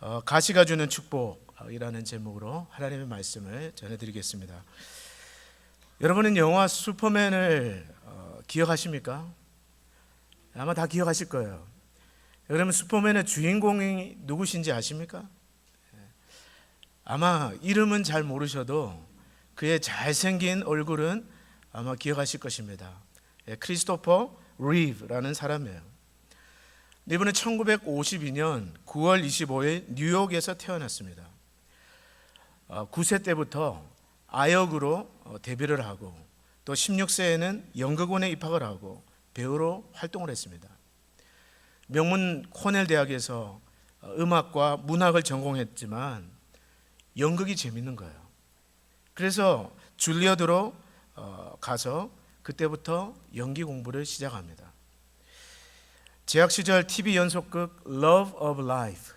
가시가 주는 축복이라는 제목으로 하나님의 말씀을 전해드리겠습니다. 여러분은 영화 슈퍼맨을 기억하십니까? 아마 다 기억하실 거예요. 그러면 슈퍼맨의 주인공이 누구신지 아십니까? 아마 이름은 잘 모르셔도 그의 잘생긴 얼굴은 아마 기억하실 것입니다. 크리스토퍼 리브라는 사람이에요. 이분은 1952년 9월 25일 뉴욕에서 태어났습니다. 9세 때부터 아역으로 데뷔를 하고 또 16세에는 연극원에 입학을 하고 배우로 활동을 했습니다. 명문 코넬 대학에서 음악과 문학을 전공했지만 연극이 재밌는 거예요. 그래서 줄리어드로 가서 그때부터 연기 공부를 시작합니다. 재학 시절 TV 연속극 Love of Life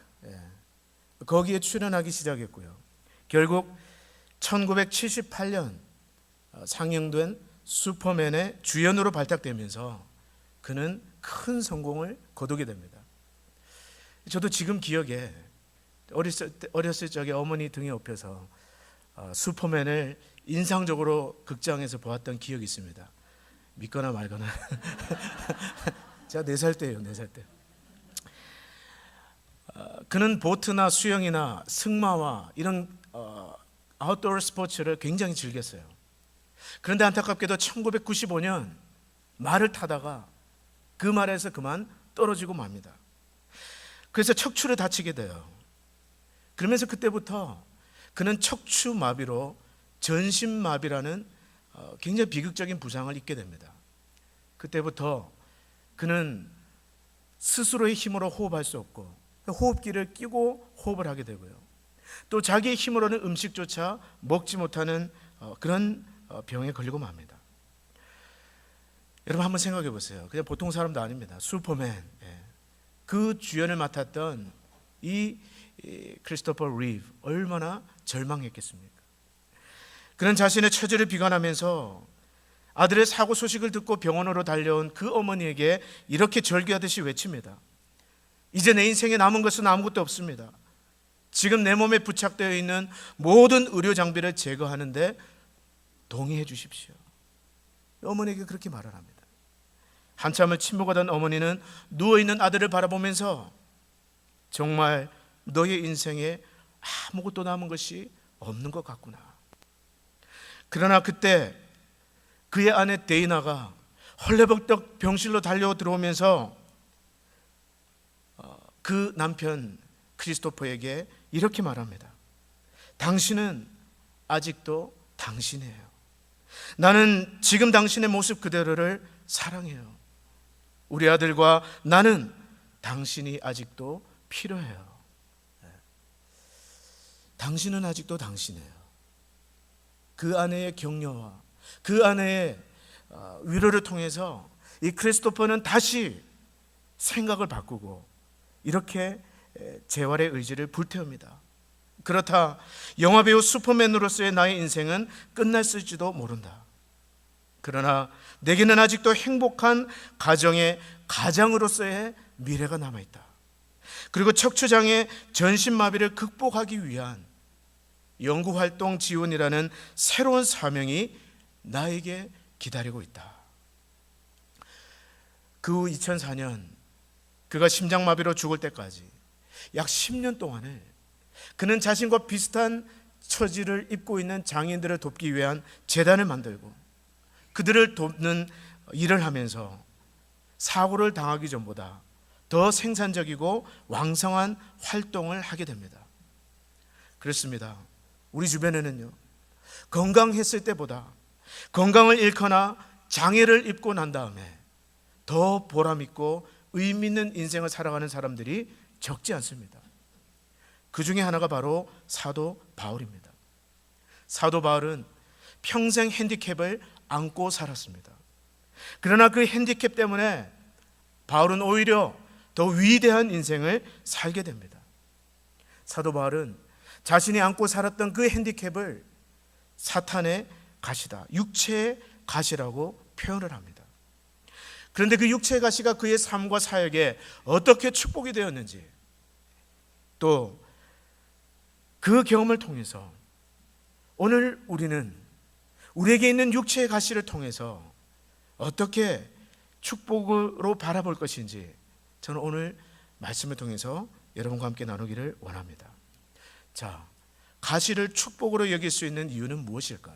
거기에 출연하기 시작했고요. 결국 1978년 상영된 슈퍼맨의 주연으로 발탁되면서 그는 큰 성공을 거두게 됩니다. 저도 지금 기억에 어렸을 적에 어머니 등에 업혀서 슈퍼맨을 인상적으로 극장에서 보았던 기억이 있습니다. 믿거나 말거나. 제가 4살 때예요. 4살 때. 그는 보트나 수영이나 승마와 이런 아웃도어 스포츠를 굉장히 즐겼어요. 그런데 안타깝게도 1995년 말을 타다가 그 말에서 그만 떨어지고 맙니다. 그래서 척추를 다치게 돼요. 그러면서 그때부터 그는 척추마비로 전신마비라는 굉장히 비극적인 부상을 입게 됩니다. 그때부터 그는 스스로의 힘으로 호흡할 수 없고 호흡기를 끼고 호흡을 하게 되고요. 또 자기의 힘으로는 음식조차 먹지 못하는 그런 병에 걸리고 맙니다. 여러분 한번 생각해 보세요. 그냥 보통 사람도 아닙니다. 슈퍼맨. 그 주연을 맡았던 이 크리스토퍼 리브 얼마나 절망했겠습니까? 그는 자신의 처지를 비관하면서 아들의 사고 소식을 듣고 병원으로 달려온 그 어머니에게 이렇게 절규하듯이 외칩니다. 이제 내 인생에 남은 것은 아무것도 없습니다. 지금 내 몸에 부착되어 있는 모든 의료 장비를 제거하는데 동의해 주십시오. 어머니에게 그렇게 말을 합니다. 한참을 침묵하던 어머니는 누워있는 아들을 바라보면서 정말 너의 인생에 아무것도 남은 것이 없는 것 같구나. 그러나 그때 그의 아내 데이나가 헐레벌떡 병실로 달려 들어오면서 그 남편 크리스토퍼에게 이렇게 말합니다. 당신은 아직도 당신이에요. 나는 지금 당신의 모습 그대로를 사랑해요. 우리 아들과 나는 당신이 아직도 필요해요. 당신은 아직도 당신이에요. 그 아내의 격려와 그 아내의 위로를 통해서 이 크리스토퍼는 다시 생각을 바꾸고 이렇게 재활의 의지를 불태웁니다. 그렇다 영화배우 슈퍼맨으로서의 나의 인생은 끝났을지도 모른다. 그러나 내게는 아직도 행복한 가정의 가장으로서의 미래가 남아있다. 그리고 척추장애 전신마비를 극복하기 위한 연구활동 지원이라는 새로운 사명이 나에게 기다리고 있다. 그 후 2004년 그가 심장마비로 죽을 때까지 약 10년 동안을 그는 자신과 비슷한 처지를 입고 있는 장애인들을 돕기 위한 재단을 만들고 그들을 돕는 일을 하면서 사고를 당하기 전보다 더 생산적이고 왕성한 활동을 하게 됩니다. 그렇습니다. 우리 주변에는요, 건강했을 때보다 건강을 잃거나 장애를 입고 난 다음에 더 보람있고 의미 있는 인생을 살아가는 사람들이 적지 않습니다. 그 중에 하나가 바로 사도 바울입니다. 사도 바울은 평생 핸디캡을 안고 살았습니다. 그러나 그 핸디캡 때문에 바울은 오히려 더 위대한 인생을 살게 됩니다. 사도 바울은 자신이 안고 살았던 그 핸디캡을 사탄의 가시다, 육체의 가시라고 표현을 합니다. 그런데 그 육체의 가시가 그의 삶과 사역에 어떻게 축복이 되었는지, 또 그 경험을 통해서 오늘 우리는 우리에게 있는 육체의 가시를 통해서 어떻게 축복으로 바라볼 것인지 저는 오늘 말씀을 통해서 여러분과 함께 나누기를 원합니다. 자, 가시를 축복으로 여길 수 있는 이유는 무엇일까요?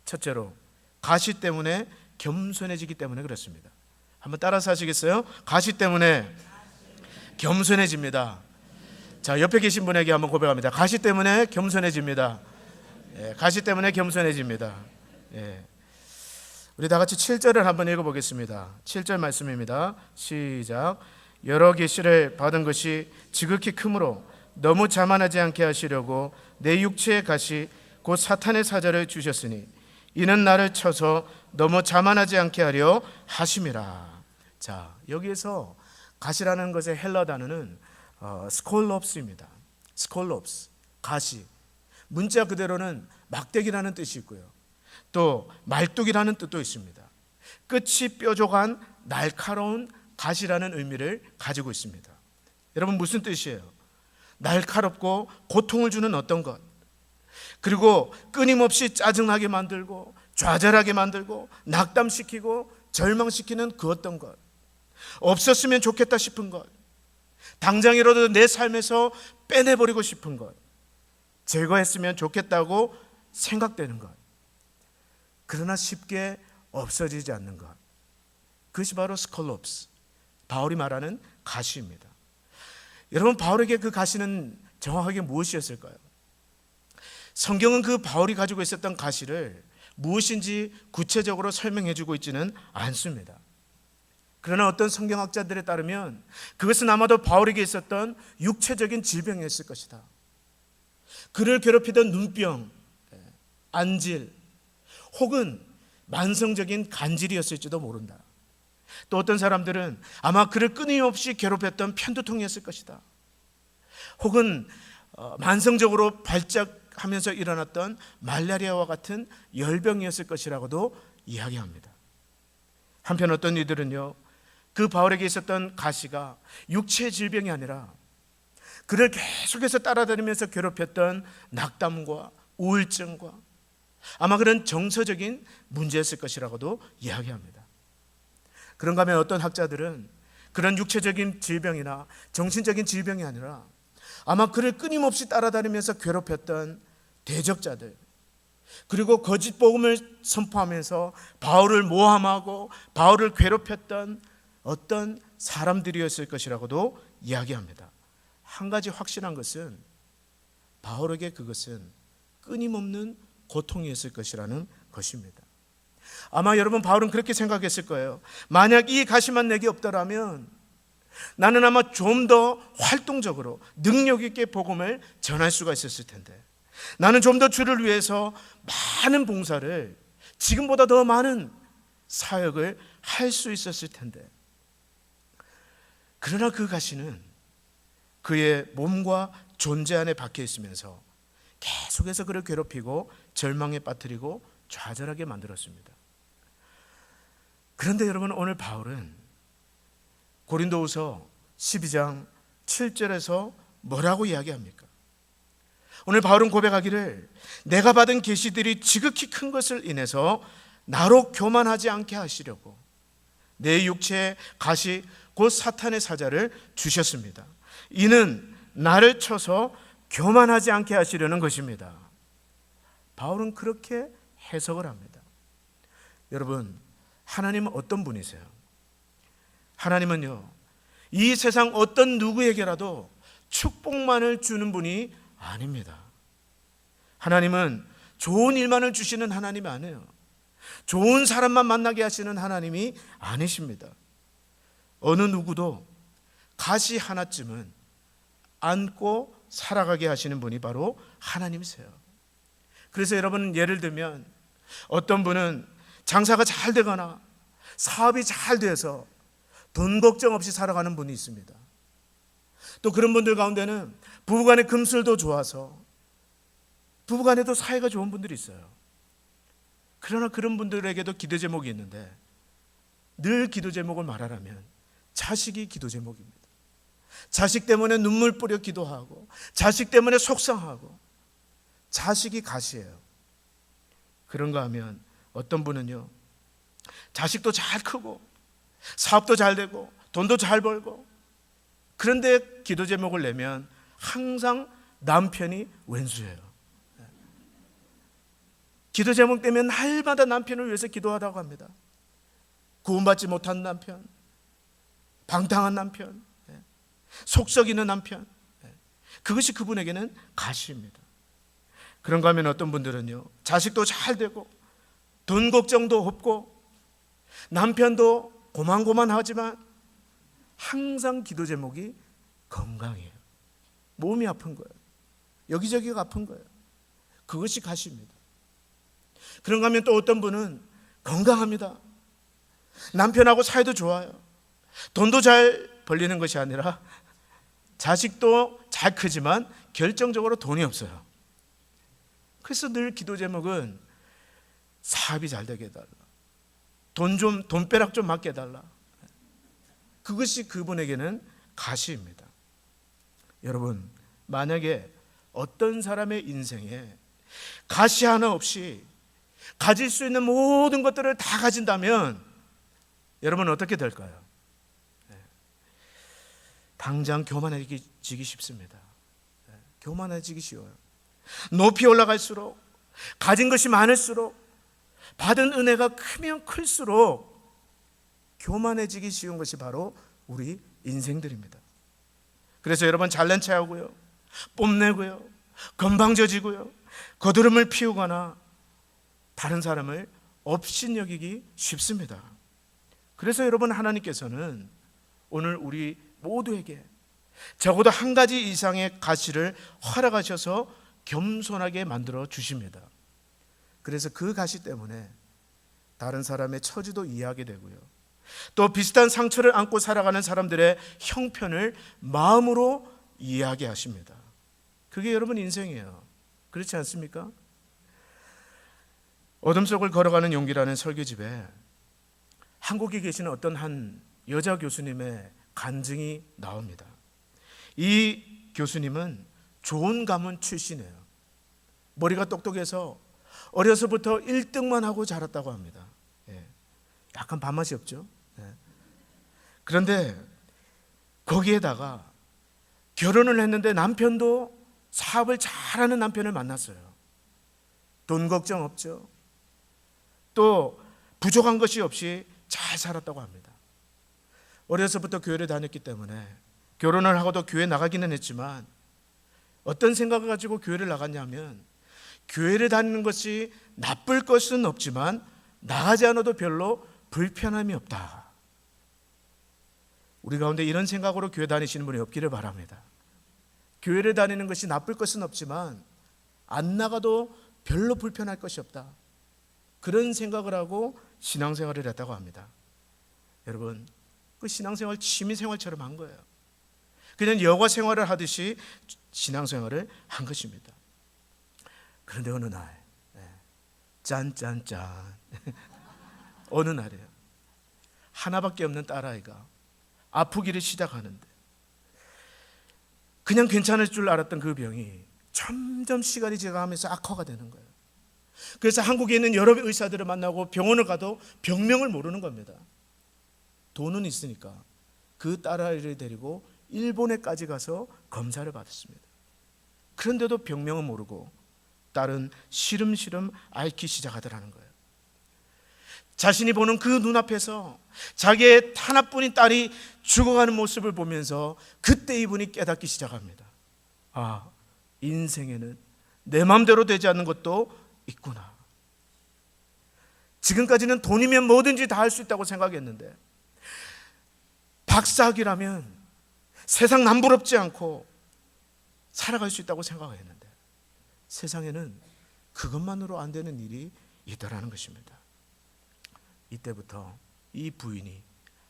첫째로 가시 때문에 겸손해지기 때문에 그렇습니다. 한번 따라서 하시겠어요? 가시 때문에 겸손해집니다. 자, 옆에 계신 분에게 한번 고백합니다. 가시 때문에 겸손해집니다. 가시 때문에 겸손해집니다. 우리 다 같이 7절을 한번 읽어보겠습니다. 7절 말씀입니다. 시작. 여러 계시를 받은 것이 지극히 크므로 너무 자만하지 않게 하시려고 내 육체의 가시 곧 사탄의 사자를 주셨으니 이는 나를 쳐서 너무 자만하지 않게 하려 하심이라. 자, 여기에서 가시라는 것의 헬라 단어는 스콜롭스입니다. 스콜롭스, 가시. 문자 그대로는 막대기라는 뜻이 있고요, 또 말뚝이라는 뜻도 있습니다. 끝이 뾰족한 날카로운 가시라는 의미를 가지고 있습니다. 여러분, 무슨 뜻이에요? 날카롭고 고통을 주는 어떤 것, 그리고 끊임없이 짜증나게 만들고 좌절하게 만들고 낙담시키고 절망시키는 그 어떤 것, 없었으면 좋겠다 싶은 것, 당장이라도 내 삶에서 빼내버리고 싶은 것, 제거했으면 좋겠다고 생각되는 것, 그러나 쉽게 없어지지 않는 것, 그것이 바로 스콜롭스, 바울이 말하는 가시입니다. 여러분, 바울에게 그 가시는 정확하게 무엇이었을까요? 성경은 그 바울이 가지고 있었던 가시를 무엇인지 구체적으로 설명해 주고 있지는 않습니다. 그러나 어떤 성경학자들에 따르면 그것은 아마도 바울에게 있었던 육체적인 질병이었을 것이다. 그를 괴롭히던 눈병, 안질, 혹은 만성적인 간질이었을지도 모른다. 또 어떤 사람들은 아마 그를 끊임없이 괴롭혔던 편두통이었을 것이다. 혹은 만성적으로 발작하면서 일어났던 말라리아와 같은 열병이었을 것이라고도 이야기합니다. 한편 어떤 이들은요, 그 바울에게 있었던 가시가 육체의 질병이 아니라 그를 계속해서 따라다니면서 괴롭혔던 낙담과 우울증과 아마 그런 정서적인 문제였을 것이라고도 이야기합니다. 그런가 하면 어떤 학자들은 그런 육체적인 질병이나 정신적인 질병이 아니라 아마 그를 끊임없이 따라다니면서 괴롭혔던 대적자들, 그리고 거짓 복음을 선포하면서 바울을 모함하고 바울을 괴롭혔던 어떤 사람들이었을 것이라고도 이야기합니다. 한 가지 확실한 것은 바울에게 그것은 끊임없는 고통이었을 것이라는 것입니다. 아마 여러분, 바울은 그렇게 생각했을 거예요. 만약 이 가시만 내게 없더라면 나는 아마 좀 더 활동적으로 능력 있게 복음을 전할 수가 있었을 텐데, 나는 좀 더 주를 위해서 많은 봉사를, 지금보다 더 많은 사역을 할 수 있었을 텐데, 그러나 그 가시는 그의 몸과 존재 안에 박혀 있으면서 계속해서 그를 괴롭히고 절망에 빠뜨리고 좌절하게 만들었습니다. 그런데 여러분, 오늘 바울은 고린도후서 12장 7절에서 뭐라고 이야기합니까? 오늘 바울은 고백하기를 내가 받은 계시들이 지극히 큰 것을 인해서 나로 교만하지 않게 하시려고 내 육체의 가시 곧 사탄의 사자를 주셨습니다. 이는 나를 쳐서 교만하지 않게 하시려는 것입니다. 바울은 그렇게 해석을 합니다. 여러분, 하나님은 어떤 분이세요? 하나님은요, 이 세상 어떤 누구에게라도 축복만을 주는 분이 아닙니다. 하나님은 좋은 일만을 주시는 하나님이 아니에요. 좋은 사람만 만나게 하시는 하나님이 아니십니다. 어느 누구도 가시 하나쯤은 안고 살아가게 하시는 분이 바로 하나님이세요. 그래서 여러분, 예를 들면 어떤 분은 장사가 잘 되거나 사업이 잘 돼서 돈 걱정 없이 살아가는 분이 있습니다. 또 그런 분들 가운데는 부부간의 금슬도 좋아서 부부간에도 사이가 좋은 분들이 있어요. 그러나 그런 분들에게도 기도 제목이 있는데, 늘 기도 제목을 말하라면 자식이 기도 제목입니다. 자식 때문에 눈물 뿌려 기도하고, 자식 때문에 속상하고, 자식이 가시예요. 그런가 하면 어떤 분은요, 자식도 잘 크고 사업도 잘 되고 돈도 잘 벌고, 그런데 기도 제목을 내면 항상 남편이 왼수예요. 기도 제목 때문에 날마다 남편을 위해서 기도하라고 합니다. 구원받지 못한 남편, 방탕한 남편, 속 썩이는 남편, 그것이 그분에게는 가시입니다. 그런가 하면 어떤 분들은요, 자식도 잘 되고 돈 걱정도 없고 남편도 고만고만하지만 항상 기도 제목이 건강이에요. 몸이 아픈 거예요. 여기저기가 아픈 거예요. 그것이 가시입니다. 그런가 하면 또 어떤 분은 건강합니다. 남편하고 사이도 좋아요. 돈도 잘 벌리는 것이 아니라 자식도 잘 크지만 결정적으로 돈이 없어요. 그래서 늘 기도 제목은 사업이 잘 되게 해달라, 돈벼락 좀 맞게 해달라. 그것이 그분에게는 가시입니다. 여러분, 만약에 어떤 사람의 인생에 가시 하나 없이 가질 수 있는 모든 것들을 다 가진다면 여러분 어떻게 될까요? 당장 교만해지기 쉽습니다. 교만해지기 쉬워요. 높이 올라갈수록, 가진 것이 많을수록, 받은 은혜가 크면 클수록 교만해지기 쉬운 것이 바로 우리 인생들입니다. 그래서 여러분 잘난 체하고요, 뽐내고요, 건방져지고요, 거드름을 피우거나 다른 사람을 업신여기기 쉽습니다. 그래서 여러분, 하나님께서는 오늘 우리 모두에게 적어도 한 가지 이상의 가시를 허락하셔서 겸손하게 만들어 주십니다. 그래서 그 가시 때문에 다른 사람의 처지도 이해하게 되고요, 또 비슷한 상처를 안고 살아가는 사람들의 형편을 마음으로 이해하게 하십니다. 그게 여러분 인생이에요. 그렇지 않습니까? 어둠 속을 걸어가는 용기라는 설교집에 한국에 계시는 어떤 한 여자 교수님의 간증이 나옵니다. 이 교수님은 좋은 가문 출신이에요. 머리가 똑똑해서 어려서부터 1등만 하고 자랐다고 합니다. 약간 밥맛이 없죠. 그런데 거기에다가 결혼을 했는데 남편도 사업을 잘하는 남편을 만났어요. 돈 걱정 없죠. 또 부족한 것이 없이 잘 살았다고 합니다. 어려서부터 교회를 다녔기 때문에 결혼을 하고도 교회 나가기는 했지만 어떤 생각을 가지고 교회를 나갔냐면, 교회를 다니는 것이 나쁠 것은 없지만 나가지 않아도 별로 불편함이 없다. 우리 가운데 이런 생각으로 교회 다니시는 분이 없기를 바랍니다. 교회를 다니는 것이 나쁠 것은 없지만 안 나가도 별로 불편할 것이 없다. 그런 생각을 하고 신앙생활을 했다고 합니다. 여러분, 그 신앙생활 취미생활처럼 한 거예요. 그냥 여가 생활을 하듯이 신앙생활을 한 것입니다. 그런데 어느 날, 짠짠짠, 어느 날이에요, 하나밖에 없는 딸아이가 아프기를 시작하는데, 그냥 괜찮을 줄 알았던 그 병이 점점 시간이 지나가면서 악화가 되는 거예요. 그래서 한국에 있는 여러 의사들을 만나고 병원을 가도 병명을 모르는 겁니다. 돈은 있으니까 그 딸아이를 데리고 일본에까지 가서 검사를 받았습니다. 그런데도 병명은 모르고 딸은 시름시름 앓기 시작하더라는 거예요. 자신이 보는 그 눈앞에서 자기의 하나뿐인 딸이 죽어가는 모습을 보면서 그때 이분이 깨닫기 시작합니다. 아, 인생에는 내 마음대로 되지 않는 것도 있구나. 지금까지는 돈이면 뭐든지 다 할 수 있다고 생각했는데, 박사학위라면 세상 남부럽지 않고 살아갈 수 있다고 생각했는데, 세상에는 그것만으로 안 되는 일이 있다라는 것입니다. 이때부터 이 부인이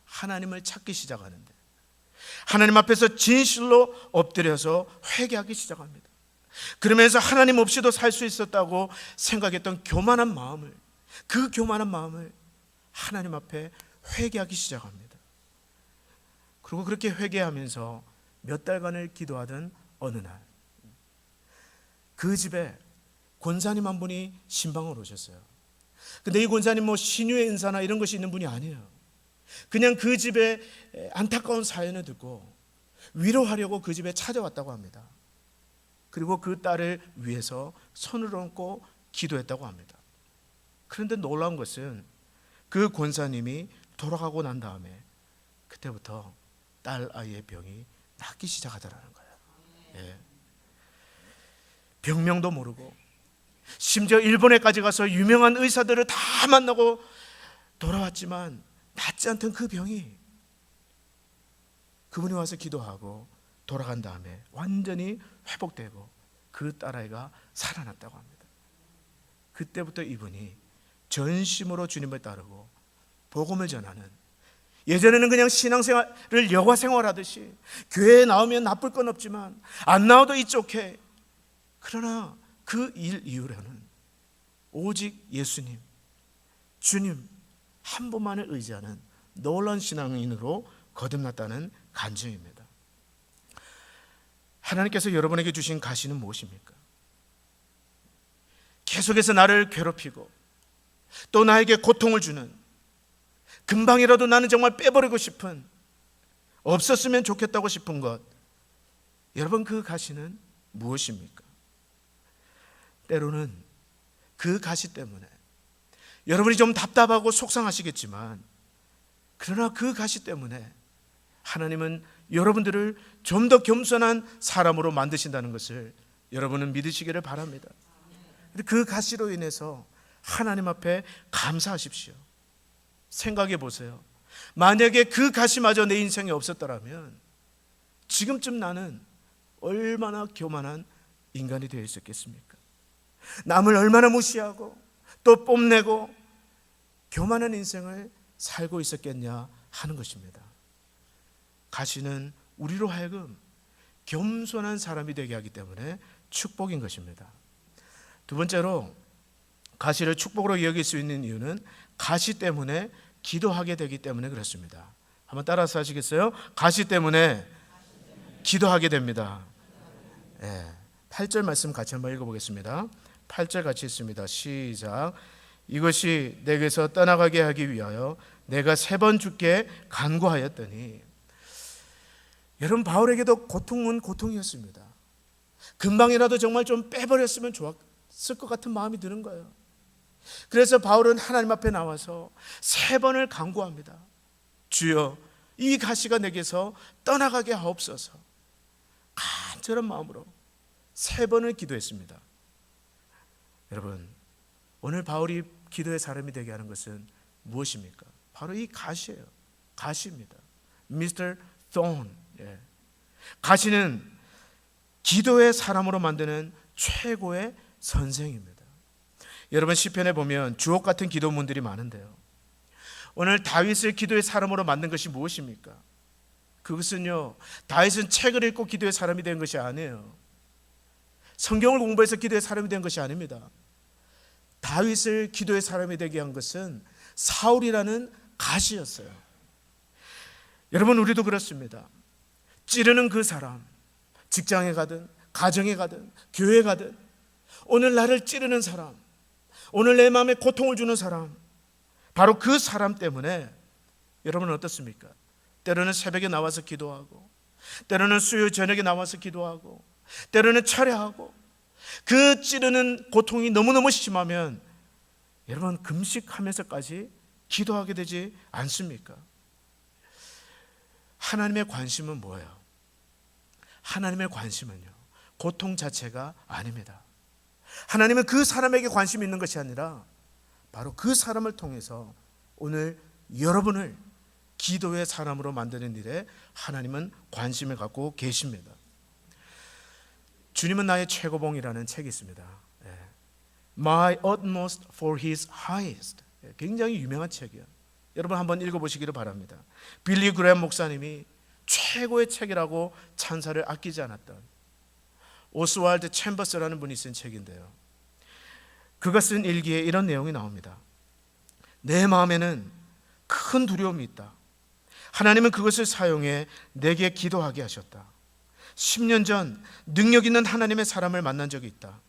하나님을 찾기 시작하는데, 하나님 앞에서 진실로 엎드려서 회개하기 시작합니다. 그러면서 하나님 없이도 살 수 있었다고 생각했던 교만한 마음을, 그 교만한 마음을 하나님 앞에 회개하기 시작합니다. 그리고 그렇게 회개하면서 몇 달간을 기도하던 어느 날, 그 집에 권사님 한 분이 신방을 오셨어요. 근데 이 권사님 뭐 신유의 은사나 이런 것이 있는 분이 아니에요. 그냥 그 집에 안타까운 사연을 듣고 위로하려고 그 집에 찾아왔다고 합니다. 그리고 그 딸을 위해서 손을 얹고 기도했다고 합니다. 그런데 놀라운 것은 그 권사님이 돌아가고 난 다음에 그때부터 딸 아이의 병이 낫기 시작하더라는 거예요. 예. 병명도 모르고 심지어 일본에까지 가서 유명한 의사들을 다 만나고 돌아왔지만 낫지 않던 그 병이 그분이 와서 기도하고 돌아간 다음에 완전히 회복되고 그 딸아이가 살아났다고 합니다. 그때부터 이분이 전심으로 주님을 따르고 복음을 전하는, 예전에는 그냥 신앙생활을 여가생활하듯이 교회에 나오면 나쁠 건 없지만 안 나와도 이쪽해, 그러나 그 일 이후로는 오직 예수님, 주님 한 분만을 의지하는 놀라운 신앙인으로 거듭났다는 간증입니다. 하나님께서 여러분에게 주신 가시는 무엇입니까? 계속해서 나를 괴롭히고 또 나에게 고통을 주는, 금방이라도 나는 정말 빼버리고 싶은, 없었으면 좋겠다고 싶은 것, 여러분 그 가시는 무엇입니까? 때로는 그 가시 때문에 여러분이 좀 답답하고 속상하시겠지만, 그러나 그 가시 때문에 하나님은 여러분들을 좀 더 겸손한 사람으로 만드신다는 것을 여러분은 믿으시기를 바랍니다. 그 가시로 인해서 하나님 앞에 감사하십시오. 생각해 보세요. 만약에 그 가시마저 내 인생에 없었더라면 지금쯤 나는 얼마나 교만한 인간이 되어 있었겠습니까? 남을 얼마나 무시하고 또 뽐내고 교만한 인생을 살고 있었겠냐 하는 것입니다. 가시는 우리로 하여금 겸손한 사람이 되게 하기 때문에 축복인 것입니다. 두 번째로 가시를 축복으로 여길 수 있는 이유는 가시 때문에 기도하게 되기 때문에 그렇습니다. 한번 따라서 하시겠어요? 가시 때문에 기도하게 됩니다. 8절 말씀 같이 한번 읽어보겠습니다. 8절 같이 읽습니다. 시작. 이것이 내게서 떠나가게 하기 위하여 내가 3번 주께 간구하였더니, 여러분 바울에게도 고통은 고통이었습니다. 금방이라도 정말 좀 빼버렸으면 좋았을 것 같은 마음이 드는 거예요. 그래서 바울은 하나님 앞에 나와서 3번을 간구합니다. 주여, 이 가시가 내게서 떠나가게 하옵소서. 간절한 마음으로 3번을 기도했습니다. 여러분, 오늘 바울이 기도의 사람이 되게 하는 것은 무엇입니까? 바로 이 가시예요. 가시입니다. Mr. Thorn. 가시는 기도의 사람으로 만드는 최고의 선생입니다. 여러분 시편에 보면 주옥 같은 기도문들이 많은데요, 오늘 다윗을 기도의 사람으로 만든 것이 무엇입니까? 그것은요, 다윗은 책을 읽고 기도의 사람이 된 것이 아니에요. 성경을 공부해서 기도의 사람이 된 것이 아닙니다. 다윗을 기도의 사람이 되게 한 것은 사울이라는 가시였어요. 여러분 우리도 그렇습니다. 찌르는 그 사람, 직장에 가든 가정에 가든 교회에 가든 오늘 나를 찌르는 사람, 오늘 내 마음에 고통을 주는 사람, 바로 그 사람 때문에 여러분은 어떻습니까? 때로는 새벽에 나와서 기도하고, 때로는 수요 저녁에 나와서 기도하고, 때로는 철야하고, 그 찌르는 고통이 너무너무 심하면 여러분 금식하면서까지 기도하게 되지 않습니까? 하나님의 관심은 뭐예요? 하나님의 관심은요, 고통 자체가 아닙니다. 하나님은 그 사람에게 관심이 있는 것이 아니라 바로 그 사람을 통해서 오늘 여러분을 기도의 사람으로 만드는 일에 하나님은 관심을 갖고 계십니다. 주님은 나의 최고봉이라는 책이 있습니다. My utmost for his highest. 굉장히 유명한 책이에요. 여러분 한번 읽어보시기를 바랍니다. 빌리 그레엄 목사님이 최고의 책이라고 찬사를 아끼지 않았던 오스왈드 챔버스라는 분이 쓴 책인데요, 그가 쓴 일기에 이런 내용이 나옵니다. 내 마음에는 큰 두려움이 있다. 하나님은 그것을 사용해 내게 기도하게 하셨다. 10년 전 능력 있는 하나님의 사람을 만난 적이 있다.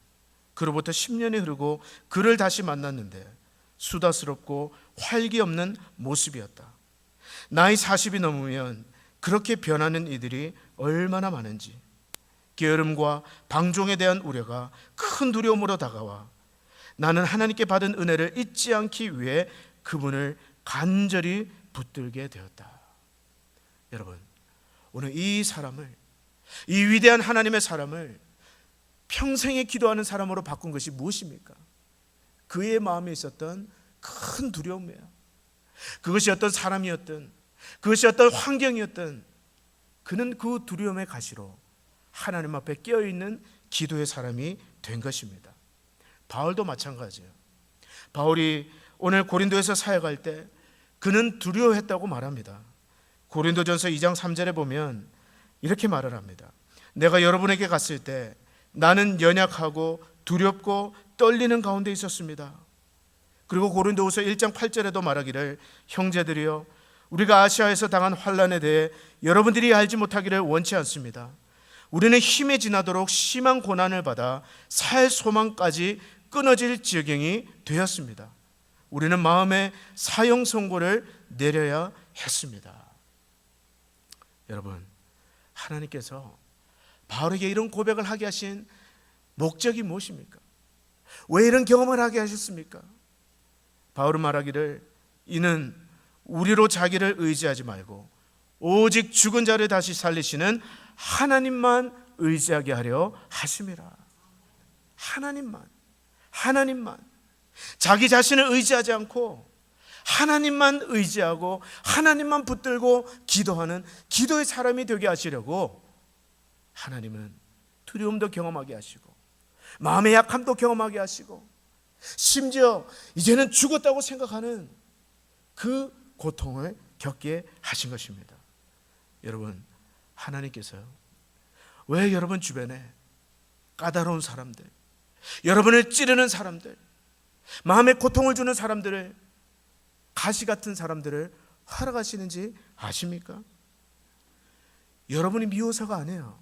그로부터 10년이 흐르고 그를 다시 만났는데 수다스럽고 활기 없는 모습이었다. 나이 40이 넘으면 그렇게 변하는 이들이 얼마나 많은지, 게으름과 방종에 대한 우려가 큰 두려움으로 다가와 나는 하나님께 받은 은혜를 잊지 않기 위해 그분을 간절히 붙들게 되었다. 여러분, 오늘 이 사람을, 이 위대한 하나님의 사람을 평생에 기도하는 사람으로 바꾼 것이 무엇입니까? 그의 마음에 있었던 큰 두려움이에요. 그것이 어떤 사람이었든, 그것이 어떤 환경이었든, 그는 그 두려움의 가시로 하나님 앞에 깨어있는 기도의 사람이 된 것입니다. 바울도 마찬가지예요. 바울이 오늘 고린도에서 사역할 때 그는 두려워했다고 말합니다. 고린도전서 2장 3절에 보면 이렇게 말을 합니다. 내가 여러분에게 갔을 때 나는 연약하고 두렵고 떨리는 가운데 있었습니다. 그리고 고린도후서 1장 8절에도 말하기를 형제들이여 우리가 아시아에서 당한 환난에 대해 여러분들이 알지 못하기를 원치 않습니다. 우리는 힘에 지나도록 심한 고난을 받아 살 소망까지 끊어질 지경이 되었습니다. 우리는 마음에 사형 선고를 내려야 했습니다. 여러분, 하나님께서 바울에게 이런 고백을 하게 하신 목적이 무엇입니까? 왜 이런 경험을 하게 하셨습니까? 바울은 말하기를 이는 우리로 자기를 의지하지 말고 오직 죽은 자를 다시 살리시는 하나님만 의지하게 하려 하심이라. 하나님만 자기 자신을 의지하지 않고 하나님만 의지하고 하나님만 붙들고 기도하는 기도의 사람이 되게 하시려고 하나님은 두려움도 경험하게 하시고 마음의 약함도 경험하게 하시고 심지어 이제는 죽었다고 생각하는 그 고통을 겪게 하신 것입니다. 여러분, 하나님께서요, 왜 여러분 주변에 까다로운 사람들, 여러분을 찌르는 사람들, 마음에 고통을 주는 사람들을, 가시 같은 사람들을 허락하시는지 아십니까? 여러분이 미워서가 아니에요.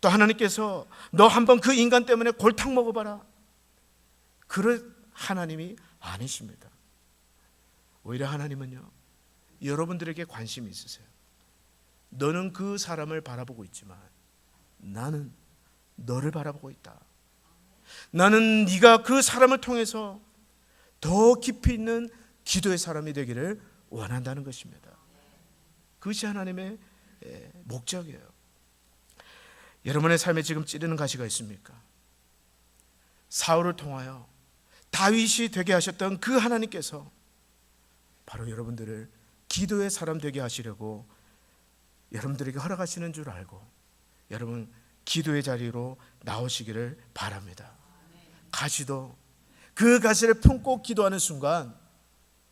또 하나님께서 너 한번 그 인간 때문에 골탕 먹어봐라, 그럴 하나님이 아니십니다. 오히려 하나님은요, 여러분들에게 관심이 있으세요. 너는 그 사람을 바라보고 있지만 나는 너를 바라보고 있다. 나는 네가 그 사람을 통해서 더 깊이 있는 기도의 사람이 되기를 원한다는 것입니다. 그것이 하나님의 목적이에요. 여러분의 삶에 지금 찌르는 가시가 있습니까? 사울을 통하여 다윗이 되게 하셨던 그 하나님께서 바로 여러분들을 기도의 사람 되게 하시려고 여러분들에게 허락하시는 줄 알고 여러분 기도의 자리로 나오시기를 바랍니다. 가시도 그 가시를 품고 기도하는 순간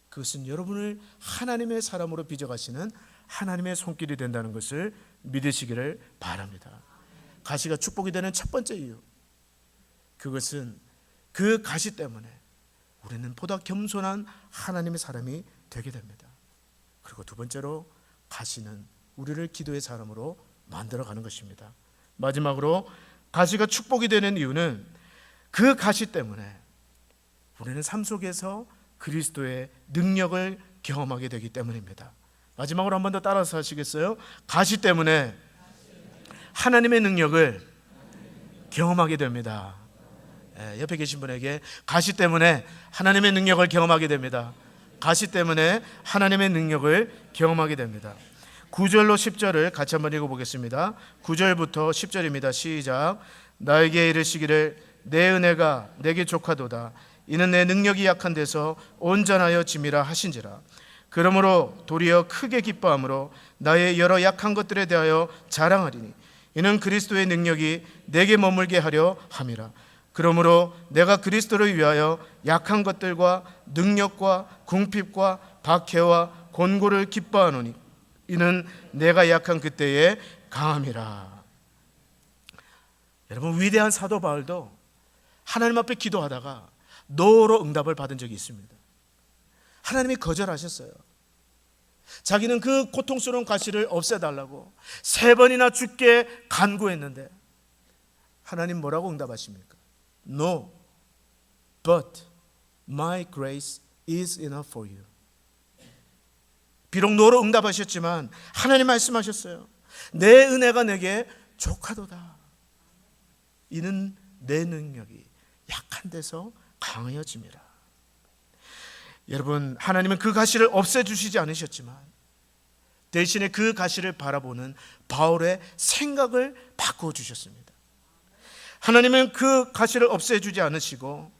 그것은 여러분을 하나님의 사람으로 빚어가시는 하나님의 손길이 된다는 것을 믿으시기를 바랍니다. 가시가 축복이 되는 첫 번째 이유, 그것은 그 가시 때문에 우리는 보다 겸손한 하나님의 사람이 되게 됩니다. 그리고 두 번째로 가시는 우리를 기도의 사람으로 만들어가는 것입니다. 마지막으로 가시가 축복이 되는 이유는 그 가시 때문에 우리는 삶 속에서 그리스도의 능력을 경험하게 되기 때문입니다. 마지막으로 한 번 더 따라서 하시겠어요? 가시 때문에 하나님의 능력을 경험하게 됩니다. 옆에 계신 분에게 가시 때문에 하나님의 능력을 경험하게 됩니다. 가시 때문에 하나님의 능력을 경험하게 됩니다. 9절로 10절을 같이 한번 읽어보겠습니다. 9절부터 10절입니다. 시작. 나에게 이르시기를 내 은혜가 내게 족하도다. 이는 내 능력이 약한 데서 온전하여 짐이라 하신지라. 그러므로 도리어 크게 기뻐함으로 나의 여러 약한 것들에 대하여 자랑하리니 이는 그리스도의 능력이 내게 머물게 하려 함이라. 그러므로 내가 그리스도를 위하여 약한 것들과 능력과 궁핍과 박해와 곤고를 기뻐하노니 이는 내가 약한 그때에 강함이라. 여러분, 위대한 사도 바울도 하나님 앞에 기도하다가 노로 응답을 받은 적이 있습니다. 하나님이 거절하셨어요. 자기는 그 고통스러운 가시를 없애달라고 3번이나 죽게 간구했는데 하나님 뭐라고 응답하십니까? No, but my grace is enough for you. 비록 노로 응답하셨지만 하나님 말씀하셨어요. 내 은혜가 내게 족하도다. 이는 내 능력이 약한 데서 강해짐이라. 여러분, 하나님은 그 가시를 없애주시지 않으셨지만 대신에 그 가시를 바라보는 바울의 생각을 바꾸어 주셨습니다. 하나님은 그 가시를 없애주지 않으시고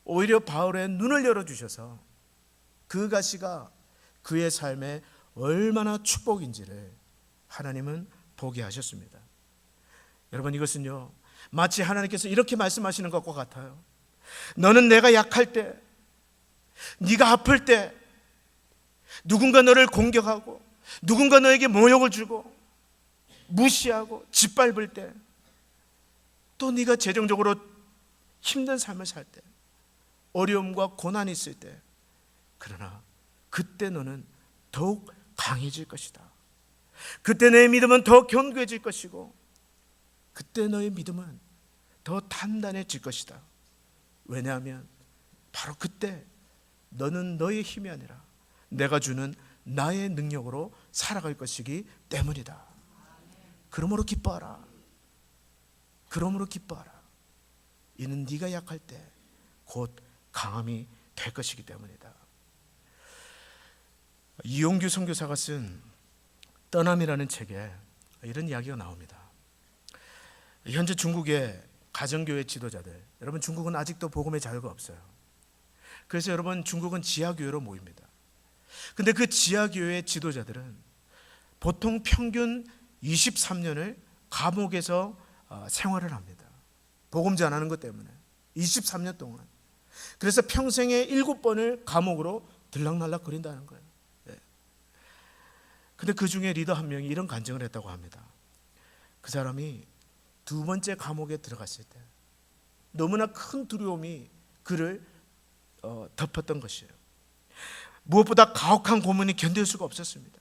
오히려 바울의 눈을 열어주셔서 그 가시가 그의 삶에 얼마나 축복인지를 하나님은 보게 하셨습니다. 여러분, 이것은요 마치 하나님께서 이렇게 말씀하시는 것과 같아요. 너는 내가 약할 때, 네가 아플 때, 누군가 너를 공격하고 누군가 너에게 모욕을 주고 무시하고 짓밟을 때, 또 네가 재정적으로 힘든 삶을 살 때, 어려움과 고난이 있을 때, 그러나 그때 너는 더욱 강해질 것이다. 그때 너의 믿음은 더 견고해질 것이고 그때 너의 믿음은 더 단단해질 것이다. 왜냐하면 바로 그때 너는 너의 힘이 아니라 내가 주는 나의 능력으로 살아갈 것이기 때문이다. 그러므로 기뻐하라. 그러므로 기뻐하라. 이는 네가 약할 때 곧 강함이 될 것이기 때문이다. 이용규 선교사가 쓴 떠남이라는 책에 이런 이야기가 나옵니다. 현재 중국의 가정교회 지도자들, 여러분 중국은 아직도 복음의 자유가 없어요. 그래서 여러분 중국은 지하교회로 모입니다. 근데 그 지하교회 지도자들은 보통 평균 23년을 감옥에서 생활을 합니다. 복음 전하는 것 때문에 23년 동안. 그래서 평생에 7번을 감옥으로 들락날락 거린다는 거예요. 근데 그 중에 리더 한 명이 이런 간증을 했다고 합니다. 그 사람이 두 번째 감옥에 들어갔을 때 너무나 큰 두려움이 그를 덮었던 것이에요. 무엇보다 가혹한 고문이 견딜 수가 없었습니다.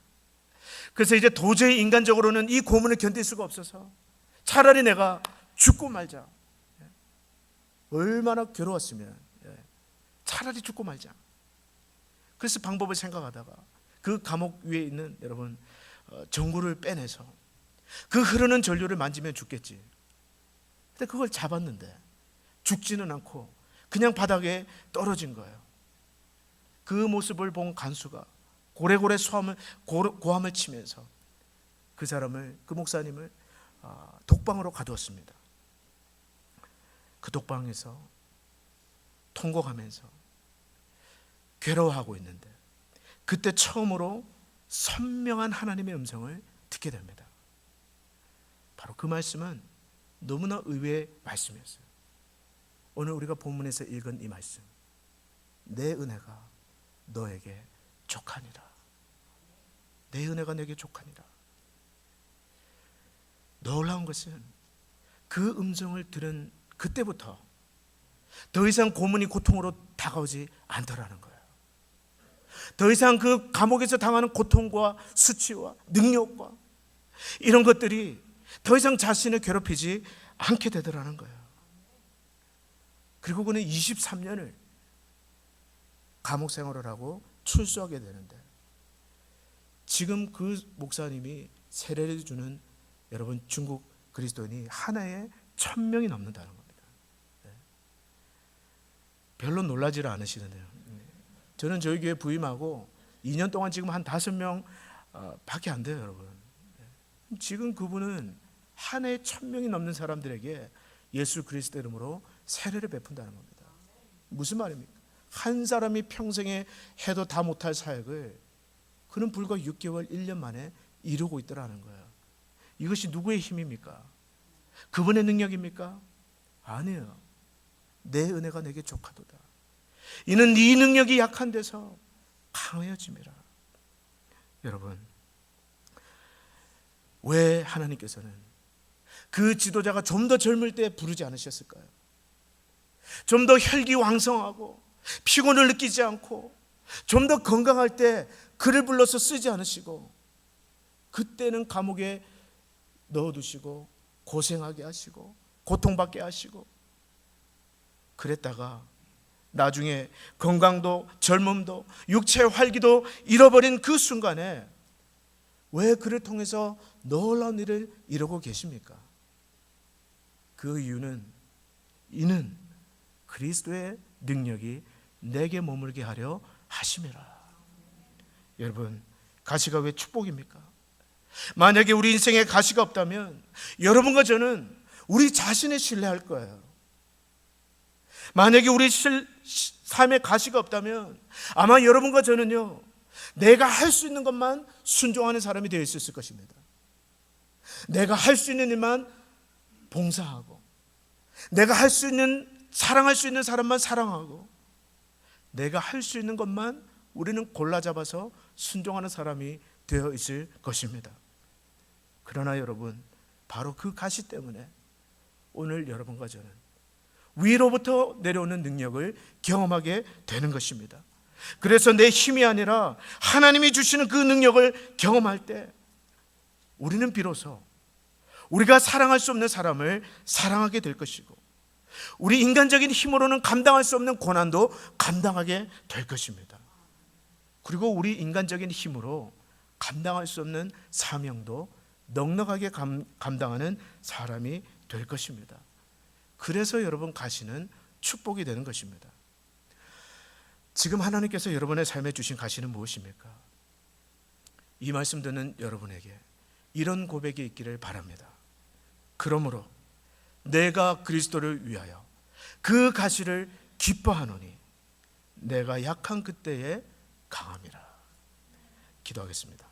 그래서 이제 도저히 인간적으로는 이 고문을 견딜 수가 없어서 차라리 내가 죽고 말자. 얼마나 괴로웠으면 차라리 죽고 말자. 그래서 방법을 생각하다가 그 감옥 위에 있는 여러분 전구를 빼내서 그 흐르는 전류를 만지면 죽겠지. 근데 그걸 잡았는데 죽지는 않고 그냥 바닥에 떨어진 거예요. 그 모습을 본 간수가 고래고래 고함을 치면서 그 사람을, 그 목사님을 독방으로 가두었습니다. 그 독방에서 통곡하면서 괴로워하고 있는데 그때 처음으로 선명한 하나님의 음성을 듣게 됩니다. 바로 그 말씀은 너무나 의외의 말씀이었어요. 오늘 우리가 본문에서 읽은 이 말씀, 내 은혜가 너에게 족하니라. 내 은혜가 내게 족하니라. 놀라운 것은 그 음성을 들은 그때부터 더 이상 고문이 고통으로 다가오지 않더라는 거예요. 더 이상 그 감옥에서 당하는 고통과 수치와 능력과 이런 것들이 더 이상 자신을 괴롭히지 않게 되더라는 거예요. 그리고 그는 23년을 감옥 생활을 하고 출소하게 되는데 지금 그 목사님이 세례를 주는 여러분 중국 그리스도인이 하나에 1000명이 넘는다는 겁니다. 별로 놀라지를 않으시는데요. 저는 저희 교회 부임하고 2년 동안 지금 한 5명 밖에 안 돼요, 여러분. 지금 그분은 한 해에 1000명이 넘는 사람들에게 예수 그리스도 이름으로 세례를 베푼다는 겁니다. 무슨 말입니까? 한 사람이 평생에 해도 다 못할 사역을 그는 불과 6개월, 1년 만에 이루고 있더라는 거예요. 이것이 누구의 힘입니까? 그분의 능력입니까? 아니에요. 내 은혜가 내게 족하도다. 이는 네 능력이 약한 데서 강해짐이라. 여러분, 왜 하나님께서는 그 지도자가 좀 더 젊을 때 부르지 않으셨을까요? 좀 더 혈기왕성하고 피곤을 느끼지 않고 좀 더 건강할 때 그를 불러서 쓰지 않으시고 그때는 감옥에 넣어두시고 고생하게 하시고 고통받게 하시고 그랬다가 나중에 건강도 젊음도 육체의 활기도 잃어버린 그 순간에 왜 그를 통해서 놀라운 일을 이루고 계십니까? 그 이유는 이는 그리스도의 능력이 내게 머물게 하려 하심이라. 여러분, 가시가 왜 축복입니까? 만약에 우리 인생에 가시가 없다면 여러분과 저는 우리 자신을 신뢰할 거예요. 만약에 우리 삶에 가시가 없다면 아마 여러분과 저는요, 내가 할 수 있는 것만 순종하는 사람이 되어 있었을 것입니다. 내가 할 수 있는 일만 봉사하고, 내가 할 수 있는, 사랑할 수 있는 사람만 사랑하고, 내가 할 수 있는 것만 우리는 골라 잡아서 순종하는 사람이 되어 있을 것입니다. 그러나 여러분, 바로 그 가시 때문에 오늘 여러분과 저는 위로부터 내려오는 능력을 경험하게 되는 것입니다. 그래서 내 힘이 아니라 하나님이 주시는 그 능력을 경험할 때 우리는 비로소 우리가 사랑할 수 없는 사람을 사랑하게 될 것이고, 우리 인간적인 힘으로는 감당할 수 없는 고난도 감당하게 될 것입니다. 그리고 우리 인간적인 힘으로 감당할 수 없는 사명도 넉넉하게 감당하는 사람이 될 것입니다. 그래서 여러분, 가시는 축복이 되는 것입니다. 지금 하나님께서 여러분의 삶에 주신 가시는 무엇입니까? 이 말씀 듣는 여러분에게 이런 고백이 있기를 바랍니다. 그러므로 내가 그리스도를 위하여 그 가시를 기뻐하노니 내가 약한 그때에 강함이라. 기도하겠습니다.